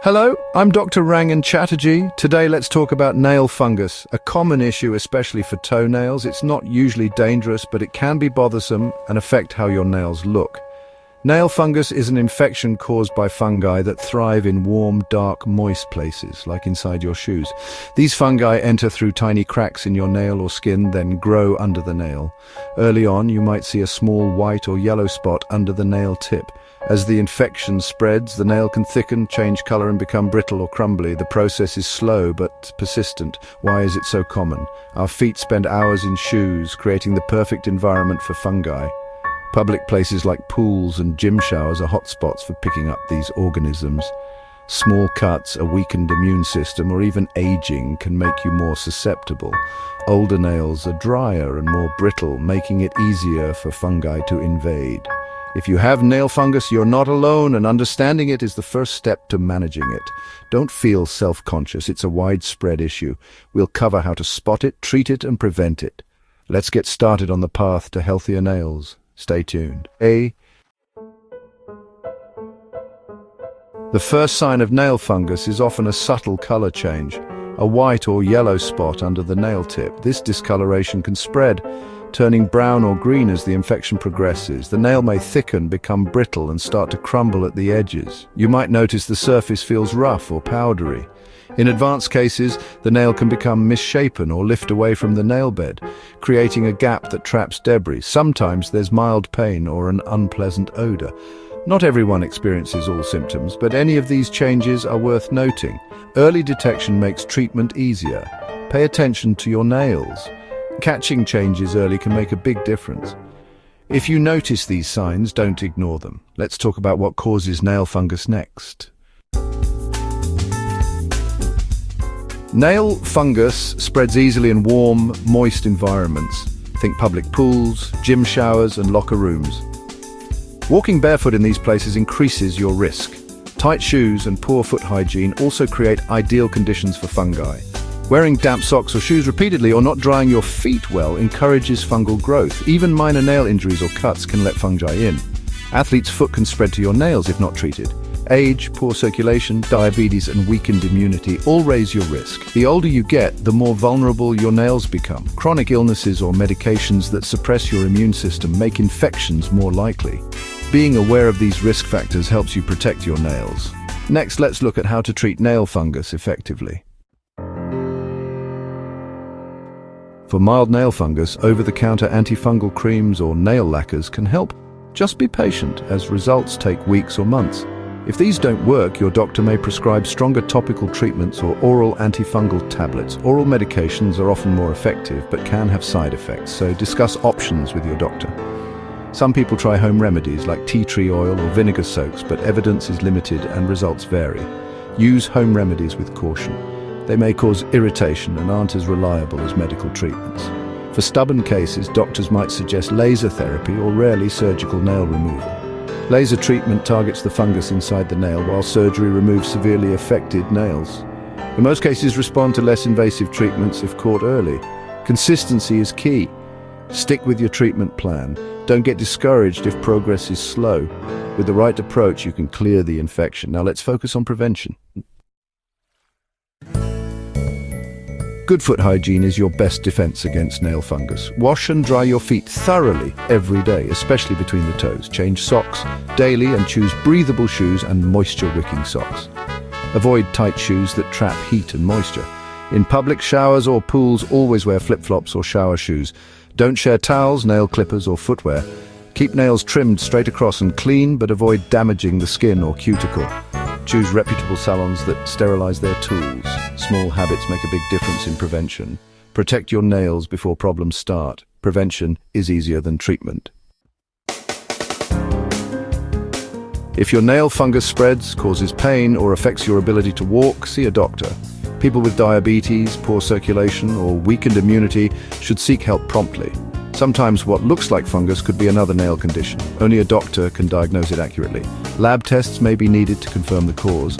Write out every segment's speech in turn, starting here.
Hello, I'm Dr. Rangan Chatterjee. Today let's talk about nail fungus, a common issue especially for toenails. It's not usually dangerous, but it can be bothersome and affect how your nails look. Nail fungus is an infection caused by fungi that thrive in warm, dark, moist places, like inside your shoes. These fungi enter through tiny cracks in your nail or skin, then grow under the nail. Early on, you might see a small white or yellow spot under the nail tip. As the infection spreads, the nail can thicken, change color, and become brittle or crumbly. The process is slow but persistent. Why is it so common? Our feet spend hours in shoes, creating the perfect environment for fungi. Public places like pools and gym showers are hotspots for picking up these organisms. Small cuts, a weakened immune system, or even aging can make you more susceptible. Older nails are drier and more brittle, making it easier for fungi to invade. If you have nail fungus, you're not alone, and understanding it is the first step to managing it. Don't feel self-conscious. It's a widespread issue. We'll cover how to spot it, treat it, and prevent it. Let's get started on the path to healthier nails. Stay tuned. The first sign of nail fungus is often a subtle color change, a white or yellow spot under the nail tip. This discoloration can spread, turning brown or green as the infection progresses. The nail may thicken, become brittle, and start to crumble at the edges. You might notice the surface feels rough or powdery. In advanced cases, the nail can become misshapen or lift away from the nail bed, creating a gap that traps debris. Sometimes there's mild pain or an unpleasant odor. Not everyone experiences all symptoms, but any of these changes are worth noting. Early detection makes treatment easier. Pay attention to your nails. Catching changes early can make a big difference. If you notice these signs, don't ignore them. Let's talk about what causes nail fungus next. Nail fungus spreads easily in warm, moist environments. Think public pools, gym showers, and locker rooms. Walking barefoot in these places increases your risk. Tight shoes and poor foot hygiene also create ideal conditions for fungi. Wearing damp socks or shoes repeatedly or not drying your feet well encourages fungal growth. Even minor nail injuries or cuts can let fungi in. Athlete's foot can spread to your nails if not treated. Age, poor circulation, diabetes, and weakened immunity all raise your risk. The older you get, the more vulnerable your nails become. Chronic illnesses or medications that suppress your immune system make infections more likely. Being aware of these risk factors helps you protect your nails. Next, let's look at how to treat nail fungus effectively. For mild nail fungus, over-the-counter antifungal creams or nail lacquers can help. Just be patient, as results take weeks or months. If these don't work, your doctor may prescribe stronger topical treatments or oral antifungal tablets. Oral medications are often more effective, but can have side effects, so discuss options with your doctor. Some people try home remedies like tea tree oil or vinegar soaks, but evidence is limited and results vary. Use home remedies with caution. They may cause irritation and aren't as reliable as medical treatments. For stubborn cases, doctors might suggest laser therapy or rarely surgical nail removal. Laser treatment targets the fungus inside the nail, while surgery removes severely affected nails. In most cases, respond to less invasive treatments if caught early. Consistency is key. Stick with your treatment plan. Don't get discouraged if progress is slow. With the right approach, you can clear the infection. Now let's focus on prevention. Good foot hygiene is your best defense against nail fungus. Wash and dry your feet thoroughly every day, especially between the toes. Change socks daily and choose breathable shoes and moisture-wicking socks. Avoid tight shoes that trap heat and moisture. In public showers or pools, always wear flip-flops or shower shoes. Don't share towels, nail clippers, or footwear. Keep nails trimmed straight across and clean, but avoid damaging the skin or cuticle. Choose reputable salons that sterilize their tools. Small habits make a big difference in prevention. Protect your nails before problems start. Prevention is easier than treatment. If your nail fungus spreads, causes pain, or affects your ability to walk, see a doctor. People with diabetes, poor circulation, or weakened immunity should seek help promptly. Sometimes what looks like fungus could be another nail condition. Only a doctor can diagnose it accurately. Lab tests may be needed to confirm the cause.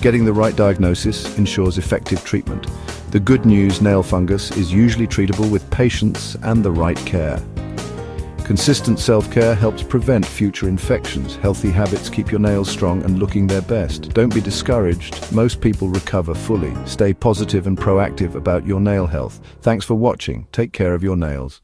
Getting the right diagnosis ensures effective treatment. The good news, nail fungus is usually treatable with patience and the right care. Consistent self-care helps prevent future infections. Healthy habits keep your nails strong and looking their best. Don't be discouraged. Most people recover fully. Stay positive and proactive about your nail health. Thanks for watching. Take care of your nails.